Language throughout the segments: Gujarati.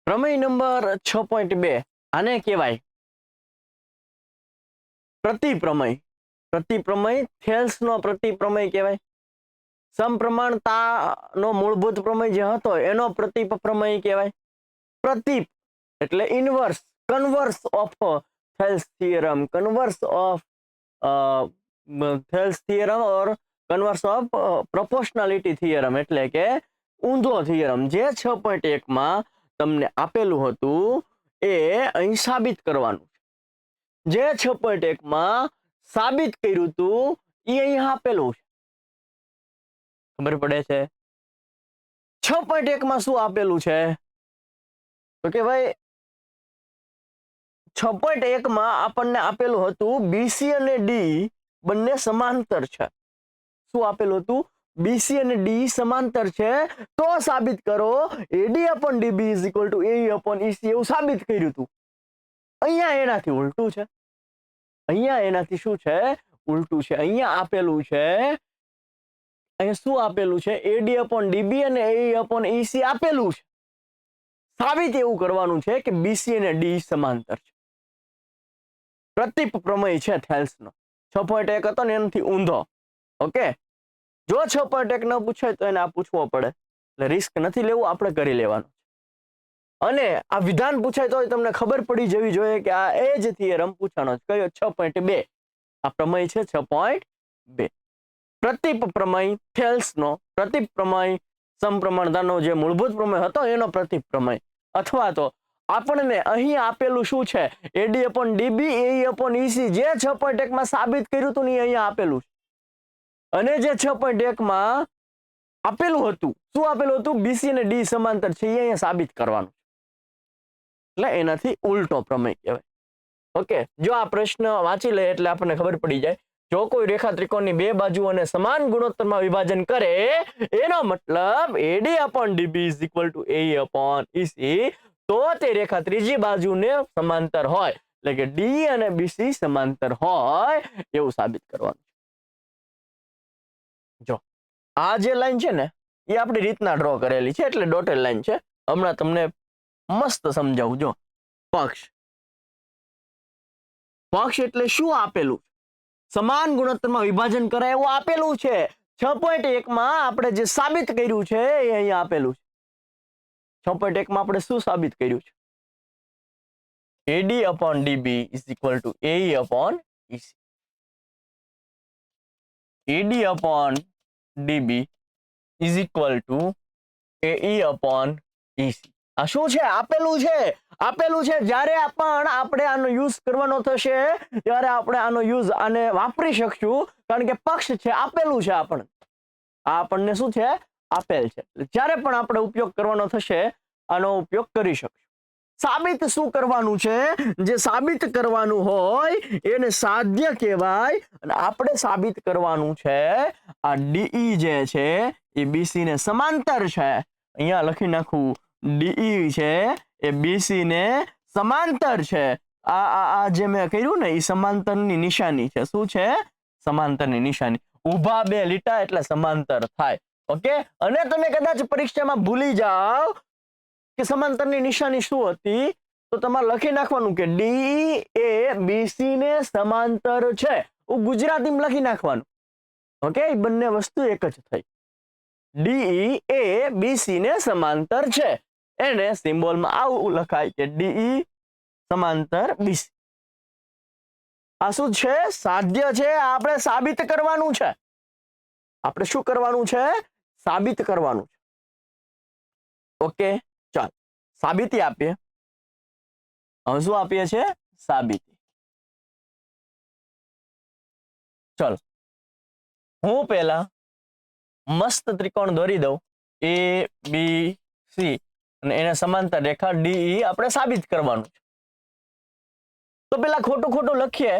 પ્રમેય નંબર 6.2 આને કહેવાય પ્રતિપ્રમેય. પ્રતિપ્રમેય થેલ્સનો પ્રતિપ્રમેય કહેવાય. સમપ્રમાણતાનો મૂળભૂત પ્રમેય જે હતો એનો પ્રતિપ્રમેય કહેવાય. પ્રતિપ એટલે inverse, converse of Thales theorem, converse of Thales theorem or converse of proportionality theorem એટલે કે ઊંધો થિયરમ જે 6.1 માં તમને આપેલું હતું એ અહીં સાબિત કરવાનું છે. જે 6.1 માં સાબિત કર્યું હતું એ અહીં આપેલું છે. ખબર પડે છે? 6.1 માં શું આપેલું છે? તો કે ભાઈ 6.1 માં આપણને આપેલું હતું બીસી અને ડી બંને સમાંતર છે. શું આપેલું હતું? બીસી અને ડી સમાંતર છે તો સાબિત કરો એડી upon DB is equal to AE upon EC એવું સાબિત કર્યું હતું. અહીંયા એનાથી ઉલટું છે. અહીંયા એનાથી શું છે? ઉલટું છે. અહીંયા આપેલું છે, અહીંયા શું આપેલું છે? એડી અપોન ડીબી અને એઈ અપોન ઈસી આપેલું છે. સાબિત એવું કરવાનું છે કે બીસી અને ડી સમાંતર છે. પ્રતિપ પ્રમેય છે થેલ્સનો. 6.1 હતો ને એનાથી ઊંધો. ઓકે, જો 6.1 ન પૂછાય તો એને આ પૂછવો પડે, એટલે રિસ્ક નથી લેવું, આપણે કરી લેવાનું. અને આ વિધાન પૂછાય તો તમને ખબર પડી જવી જોઈએ કે આ એ જ થિયરમ પૂછાનો છે. કયો? 6.2. આ પ્રમેય છે 6.2. પ્રતિપ પ્રમેય થેલ્સનો પ્રતિપ પ્રમેય સમપ્રમાણતાનો જે મૂળભૂત પ્રમેય હતો એનો પ્રતિપ પ્રમેય, અથવા તો આપણને અહીં આપેલું શું છે? એડી અપોન ડીબી એઈ અપોન ઈસી જે 6.1 માં સાબિત કર્યું હતું ને અહીંયા આપેલું છે. અને જે 6.1 માં આપેલું હતું, શું આપેલું હતું? બીસી અને ડી સમાંતર છે, એ અહીંયા સાબિત કરવાનું. એટલે એનાથી ઉલટો પ્રમેય કહેવાય. ઓકે, જો આ પ્રશ્ન વાંચી લે એટલે આપણને ખબર પડી જાય. જો કોઈ રેખા ત્રિકોણની બે બાજુઓને સમાન ગુણોત્તરમાં વિભાજન કરે એનો મતલબ એડી upon DB is equal to AE upon EC, તો તે રેખા ત્રીજી બાજુને સમાંતર હોય, એટલે કે ડી અને બીસી સમાંતર હોય એવું સાબિત કરવાનું. જો આ જે લાઈન છે ને એ આપણી રીતના ડ્રો કરેલી છે, એટલે ડોટેડ લાઈન છે. હમણાં તમને મસ્ત સમજાવું. જો પક્ષ, પક્ષ એટલે શું આપેલું? સમાન ગુણોત્તરમાં વિભાજન કરાય એવું આપેલું છે. 6.1 માં આપણે જે સાબિત કર્યું છે એ અહીંયા આપેલું છે. 6.1 માં આપણે શું સાબિત કર્યું છે? AD upon DB is equal to AE upon EC. AD upon DB is equal to AE upon EC. આ શું છે? આપેલું છે. આપેલું છે. જ્યારે પણ આપણે આનો યુઝ કરવાનો થશે ત્યારે આપણે આનો યુઝ આને વાપરી શકશું, કારણ કે પક્ષ છે, આપેલું છે. આપણને શું છે? આપેલ છે. જ્યારે પણ આપણે ઉપયોગ કરવાનો થશે આનો ઉપયોગ કરી શકશું. સાબિત શું કરવાનું છે? જે સાબિત કરવાનું હોય એને સાધ્ય કહેવાય. અને આપણે સાબિત કરવાનું છે આ ડીઈ જે છે એ બીસી ને સમાંતર છે. અહીંયા લખી નાખું, ડીઈ છે એ બીસી ને સમાંતર છે. આ જે મેં કર્યું ને એ સમાંતરની નિશાની છે. શું છે? સમાંતરની નિશાની. ઊભા બે લીટા એટલે સમાંતર થાય. ઓકે, અને તમે કદાચ પરીક્ષામાં ભૂલી જાઓ કે સમાંતરની નિશાની શું હતી, તો તમારે લખી નાખવાનું કે ડી એ બીસી ને સમાંતર છે. ગુજરાતીમાં લખી નાખવાનું. ઓકે, બંને વસ્તુ એક જ થઈ. ડીઈ એ બીસી ને સમાંતર છે. એને સિમ્બોલમાં આવું લખાય કે ડીઈ સમાંતર બીસી. આ શું છે? સાધ્ય છે. આપણે સાબિત કરવાનું છે. આપણે શું કરવાનું છે? સાબિત કરવાનું છે. ઓકે, ચાલ સાબિતી આપીએ. હવે શું આપીએ છે? સાબિતી. ચલો, હું પહેલા મસ્ત ત્રિકોણ દોરી દઉં, એ બી સી, અને એને સમાંતર રેખા ડીઈ આપણે સાબિત કરવાનું છે. તો પેલા ખોટું ખોટું લખીએ.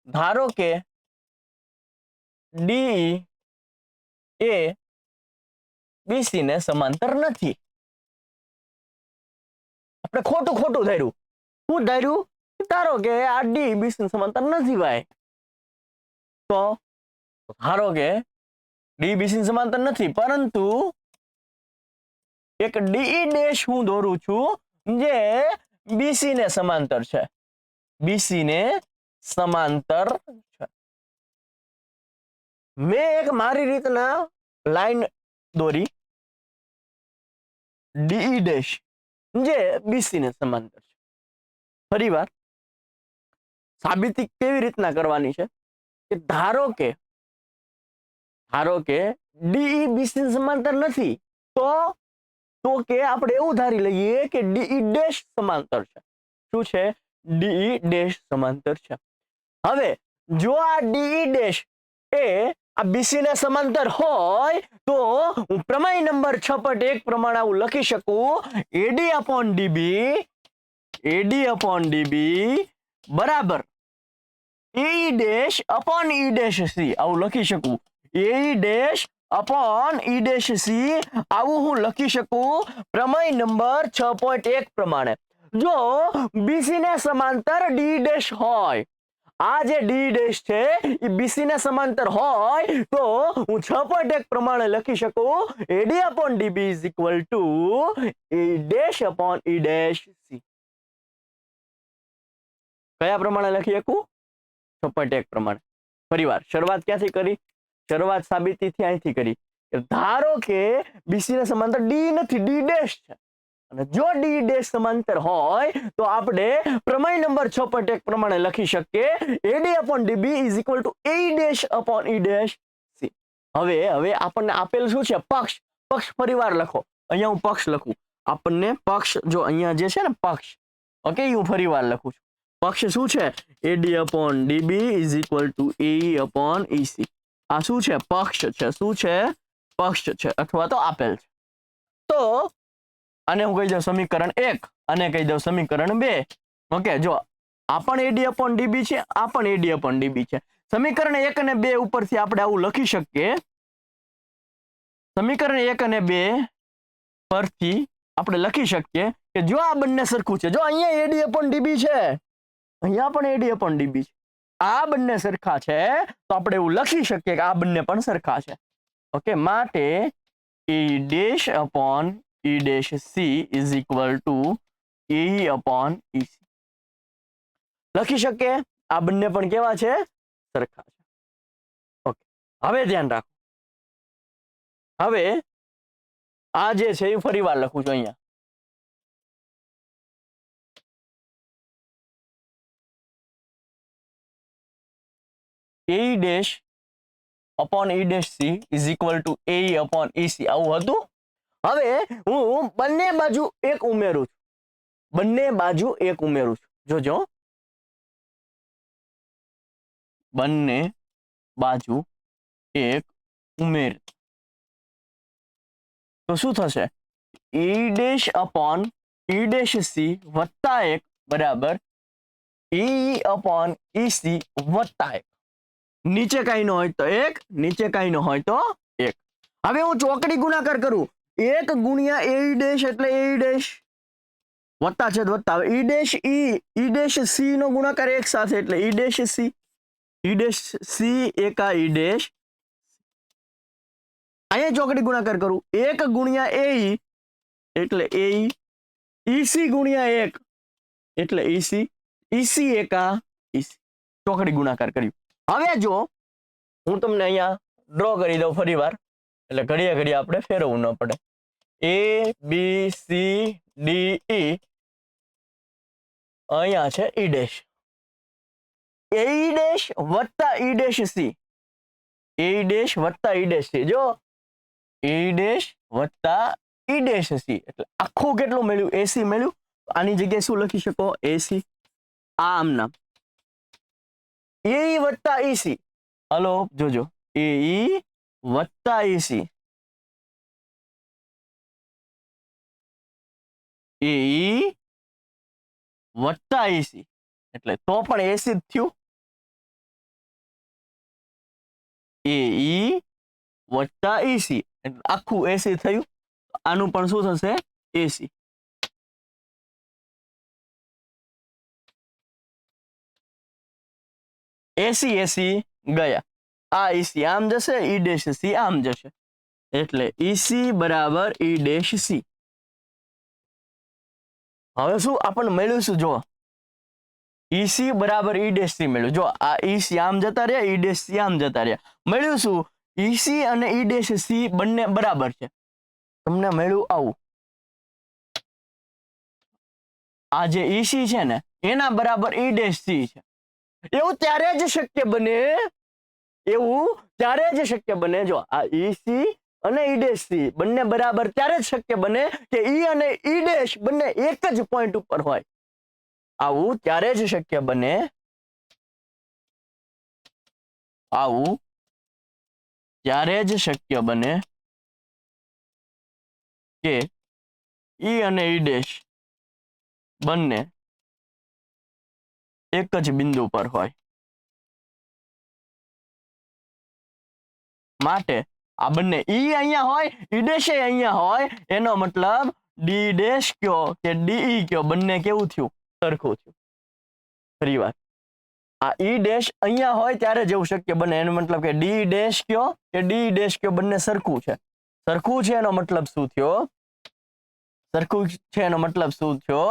ધારો કે ડીઈ એ બીસી ને સમાંતર નથી. આપણે ખોટું ખોટું ધાર્યું. શું ધાર્યું? ધારો કે આ ડી બીસી ને સમાંતર નથી ભાઈ. તો ધારો કે ડી બીસી ને સમાંતર નથી, પરંતુ એક ડીઈ ડેશ હું દોરું છું જે બીસી ને સમાંતર છે, બીસી ને સમાંતર છે. મેં એક મારી રીતના લાઈન દોરી ડીઈ ડેશ જે બીસી ને સમાંતર છે. ફરીવાર સાબિતી કેવી રીતના કરવાની છે કે ધારો કે ડીઈ બીસી ને સમાંતર નથી તો કે આપણે એવું ધારી લઈએ કે ડીઈ ડેશ સમાંતર છે. શું છે? ડીઈ ડેશ સમાંતર છે. હવે જો આ ડીઈ ડેશ એ આ બીસી ને સમાંતર હોય તો હું પ્રમેય નંબર 6.1 પ્રમાણે આવું લખી શકું એડી અપોન ડીબી બરાબર ઈ ડેશ અપોન ઈ ડેશ સી આવું લખી શકું. એ ડેશ અપોન ઈ ડેશ સી આવું હું લખી શકું પ્રમેય નંબર 6.1 પ્રમાણે. જો બીસી ને સમાંતર ડી ડેશ હોય, આ જે ડી ડેશ છે એ બીસી ને સમાંતર હોય તો હું 6.1 પ્રમાણે લખી શકું એડી upon DB is equal two A dash upon E dash C. કયા પ્રમાણે લખી શકું? 6.1 પ્રમાણે. ફરીવાર શરૂઆત ક્યાંથી કરી? શરૂઆત સાબિતીથી અહીંથી કરી. ધારો કે બીસી ને સમાંતર ડી નથી, ડી ડેશ છે, અને જો ડી ડેશ સમાંતર હોય તો આપણે પ્રમેય નંબર 6.1 પ્રમાણે લખી શકીએ એડી upon DB is equal two A dash upon E dash C. હવે આપણને આપેલ શું છે? પક્ષ ફરીવાર લખો. અહીંયા હું પક્ષ લખું. આપણને પક્ષ જો અહીંયા જે છે ને પક્ષ, ઓકે, હું ફરીવાર લખું છું. પક્ષ શું છે? AD upon DB is equal two A upon EC. આ શું છે? પક્ષ છે. શું છે? પક્ષ છે અથવા તો આપેલ છે. તો આને હું કહી દઉં સમીકરણ 1 અને કહી દઉં સમીકરણ 2. ઓકે, જો આ પણ એડી અપોન ડીબી છે, આ પણ એડી અપોન ડીબી છે. સમીકરણ 1 અને 2 ઉપરથી આપણે આવું લખી શકીએ. સમીકરણ 1 અને 2 પરથી આપણે લખી શકીએ કે જો આ બંને સરખું છે, જો અહીંયા એડી અપોન ડીબી છે, અહીંયા પણ એડી અપોન ડીબી છે, આ બંને સરખા છે તો આપણે એવું લખી શકીએ કે આ બંને પણ સરખા છે. ઓકે, માટે એ dash upon E dash she is equal two A upon EC લખી શકીએ. આ બંને પણ કેવા છે? સરખા છે. ઓકે, હવે ધ્યાન રાખો. હવે આ જે છે એ ફરીવાર લખું છું અહીંયા. એ dash upon E dash she is equal two A upon EC આવું હતું. હવે હું બંને બાજુ એક ઉમેરું છું. જોજો, બંને બાજુ એક ઉમેર તો શું થશે? ઈ ડેશ અપોન ઈ ડેશ સી વત્તા 1 બરાબર ઈ અપોન ઈસી વત્તા 1. નીચે કઈ ન હોય તો 1, નીચે કઈ ન હોય તો 1. હવે હું ચોકડી ગુણાકાર કરું. 1 ગુણ્યા એ ડેશ એટલે એ ડેશ વત્તા છેદ વત્તા. ઈ ડેશ સી નો ગુણાકાર એક સાથે એટલે ઈ ડેશ સી એકા ઈ ડેશ. અહીંયા ચોકડી ગુણાકાર કરું. 1 ગુણ્યા એ એટલે એ ઈસી ગુણ્યા 1 એટલે ઈસી એકા ઈસી. ચોકડી ગુણાકાર કર્યું. હવે જો હું તમને અહીંયા ડ્રો કરી દઉં ફરીવાર, એટલે ઘડીએ આપણે ફેરવવું ન પડે. એ બી સી ડી ઈ અહીંયા છે ઈ ડેશ. એ ડેશ વત્તા ઈ ડેશ સી. એ ડેશ વત્તા ઈ ડેશ સી. જો એ ડેશ વત્તા ઈ ડેશ સી એટલે આખું કેટલું મળ્યું? એસી મળ્યું. આની જગ્યાએ શું લખી શકો? એસી. આમ નામ એ વત્તા ઈસી. હલો જોજો, એ વત્તા ઈસી એ વત્તા ઈસી એટલે તો પણ એસી જ થયું. એ વત્તા ઈસી એટલે આખું એસી થયું. આનું પણ શું થશે? એસી. એસી ગયા. આ ઈસી આમ જશે, ઈ ડેશ સી આમ જશે એટલે ઈસી બરાબર ઈ ડેશ સી. હવે શું આપણને મળ્યું શું જો EC બરાબર E ડેશ C મળ્યું. જો આ EC આમ જતા રહ્યા, E ડેશ C આમ જતા રહ્યા. મળ્યું શું? EC અને E ડેશ C બંને બરાબર છે. તમને મળ્યું આવું. આ જે EC છે ને એના બરાબર E ડેશ C છે. એવું ત્યારે જ શક્ય બને, એવું ત્યારે જ શક્ય બને. જો આ EC અને E ડેશ C બંને બરાબર ત્યારે જ શક્ય બને કે E અને E ડેશ બંને એક જ પોઈન્ટ ઉપર હોય. આવું ત્યારે જ શક્ય બને, આવું ત્યારે જ શક્ય બને કે E અને E ડેશ બંને એક જ બિંદુ પર હોય. માટે આ બંને E અહીંયા હોય, E ડેશ અહીંયા હોય, એનો મતલબ D ડેશ કયો કે DE કયો બંને કેવું થયું? સરખું થયું. ફરી વાર, આ E ડેશ અહીંયા હોય ત્યારે જેવું શક્ય બને, એનો મતલબ કે D ડેશ કયો કે DE ડેશ કયો બંને સરખું છે. સરખું છે એનો મતલબ શું થયો? સરખું છે એનો મતલબ શું થયો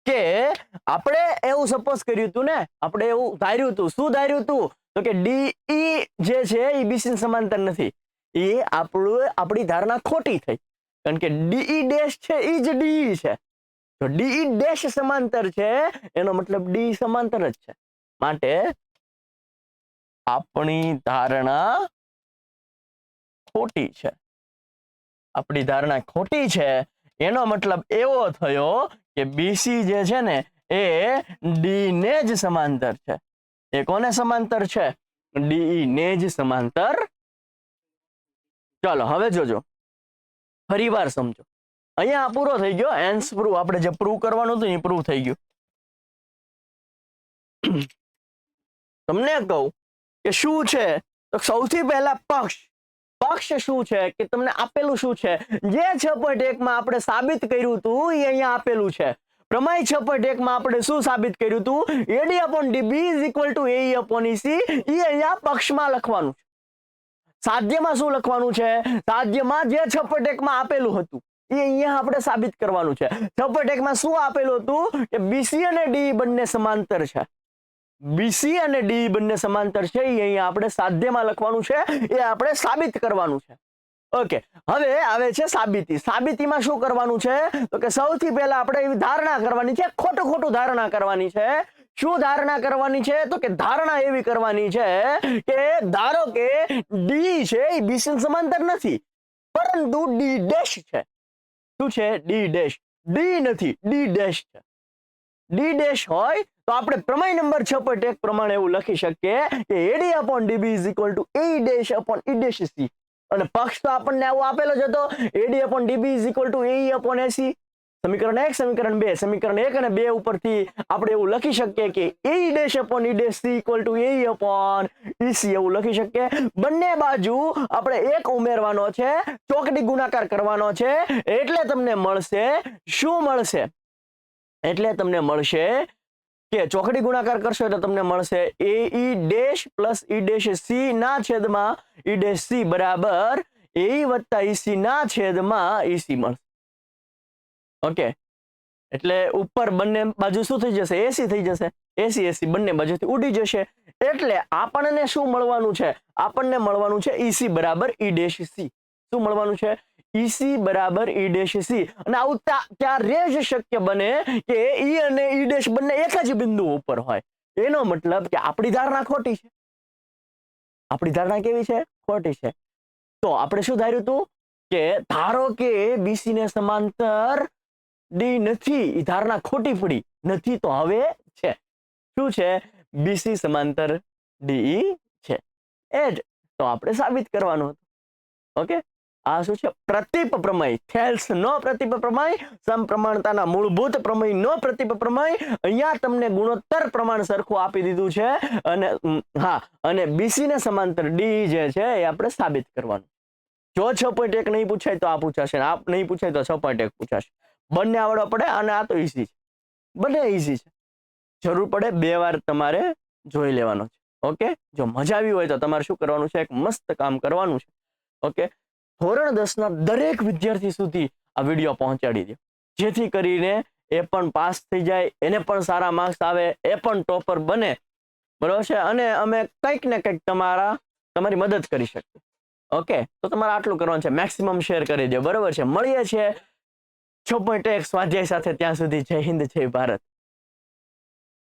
કે આપણે એવું સપોઝ કર્યું હતું ને, આપણે એવું ધાર્યું હતું. શું ધાર્યું હતું? તો કે DE જે છે એ BC ની સમાંતર નથી. એ આપણી ધારણા ખોટી થઈ, કારણ કે DE ડેશ છે એ જ DE છે. તો DE ડેશ સમાંતર છે એનો મતલબ D સમાંતર જ છે. માટે આપણી ધારણા ખોટી છે. આપણી ધારણા ખોટી છે એનો મતલબ એવો થયો કે BC જે છે ને એ D ને જ સમાંતર છે. એ કોને સમાંતર છે? DE ને જ સમાંતર. ચાલો હવે જોજો, ફરી વાર સમજો. અહીંયા પૂરો થઈ ગયો હેન્સ પ્રૂવ. આપણે જે પ્રૂવ કરવાનું હતું એ પ્રૂવ થઈ ગયું. તમને કહું કે શું છે, તો સૌથી પહેલા પક્ષ શું છે કે તમને આપેલું શું છે? જે 6.1 માં આપણે સાબિત કર્યું હતું એ અહીંયા આપેલું છે. પ્રમેય 6.1 માં આપણે શું સાબિત કર્યું હતું? AD/DB = AE/EC. એ અહીંયા પક્ષમાં લખવાનું છે. સાધ્યમાં શું લખવાનું છે? સાધ્યમાં જે 6.1 માં આપેલું હતું એ અહીંયા આપણે સાબિત કરવાનું છે. 6.1 માં શું આપેલું હતું કે BC અને DE બંને સમાંતર છે. BC અને DE બંને સમાંતર છે. એ અહીંયા આપણે સાધ્યમાં લખવાનું છે. એ આપણે સાબિત કરવાનું છે. ઓકે, હવે આવે છે સાબિતી. સાબિતીમાં શું કરવાનું છે? તો કે સૌથી પહેલા આપણે એવી ધારણા કરવાની છે, ખોટું ધારણા કરવાની છે. શું ધારણા કરવાની છે? તો કે ધારણા એવી કરવાની છે કે ધારો કે D છે એ BC ની સમાંતર નથી, પરંતુ D ડેશ છે. શું છે? D dash. D નથી, D ડેશ છે. D ડેશ હોય તો આપણે પ્રમેય નંબર 6.1 પ્રમાણે એવું લખી શકીએ કે AD/DB = AE'/E'(C). અને પક્ષ તો આપણને આવો આપેલો જ હતો, AD/DB = AE/AC. સમીકરણ 1, સમીકરણ 2, સમીકરણ 1 અને 2 ઉપરથી આપણે એવું લખી શકીએ કે AE'/E'(C) = AE/EC એવું લખી શકીએ. બંને બાજુ આપણે એક ઉમેરવાનો છે, ચોકડી ગુણાકાર કરવાનો છે. એટલે તમને મળશે, શું મળશે? એટલે તમને મળશે કે ચોકડી ગુણાકાર કરશો એટલે તમને મળશે AE' + E'(C) ના છેદમાં E'(C) બરાબર AE+EC ના છેદમાં EC મળશે. ઓકે, એટલે ઉપર બંને બાજુ શું થઈ જશે? AC થઈ જશે. AC બંને બાજુથી ઉડી જશે. એટલે આપણને શું મળવાનું છે? આપણને મળવાનું છે EC બરાબર E'(C). શું મળવાનું છે? EC બરાબર E'(C). અને આવું ત્યારે જ શક્ય બને કે E અને E' બંને એક જ બિંદુ ઉપર હોય. એનો મતલબ કે આપણી ધારણા ખોટી છે. આપણી ધારણા કેવી છે? ખોટી છે. તો આપણે શું ધાર્યું હતું કે ધારો કે BC ને સમાંતર D નથી, એ ધારણા ખોટી પડી. નથી તો હવે છે. શું છે? BC સમાંતર DE છે. એ જ તો આપણે સાબિત કરવાનું હતું. ઓકે, આ શું છે? પ્રતીપ પ્રમેય. થેલ્સ નો પ્રતીપ પ્રમેય, સમપ્રમાણતાના મૂળભૂત પ્રમેયનો પ્રતીપ પ્રમેય. અહીંયા તમને ગુણોત્તર પ્રમાણ સરખું આપી દીધું છે. અને હા, અને BC ને સમાંતર DE જે છે એ આપણે સાબિત કરવાનું. જો 6.1 નહીં પૂછાય તો આ પૂછાશે, આ નહીં પૂછાય તો 6.1 પૂછાશે. બંને આવડવા પડે અને આ તો ઈઝી છે. બંને ઈઝી છે. જરૂર પડે 2 વાર તમારે જોઈ લેવાનો છે. ઓકે, જો મજા આવી હોય તો તમારે શું કરવાનું છે? એક મસ્ત કામ કરવાનું છે. ઓકે, ધોરણ 10 ના દરેક વિદ્યાર્થી સુધી આ વિડીયો પહોંચાડી દો, જેથી કરીને એ પણ પાસ થઈ જાય, એને પણ સારા માર્ક્સ આવે, એ પણ ટોપર બને, બરોબર છે, અને અમે કંઈક ને કંઈક તમારી મદદ કરી શકીએ. ઓકે, તો તમારે આટલું કરવાનું છે, મેક્સિમમ શેર કરી દો, બરોબર છે. મળીએ છીએ 6.1 સ્વાધ્યાય સાથે. ત્યાં સુધી જય હિન્દ, જય ભારત.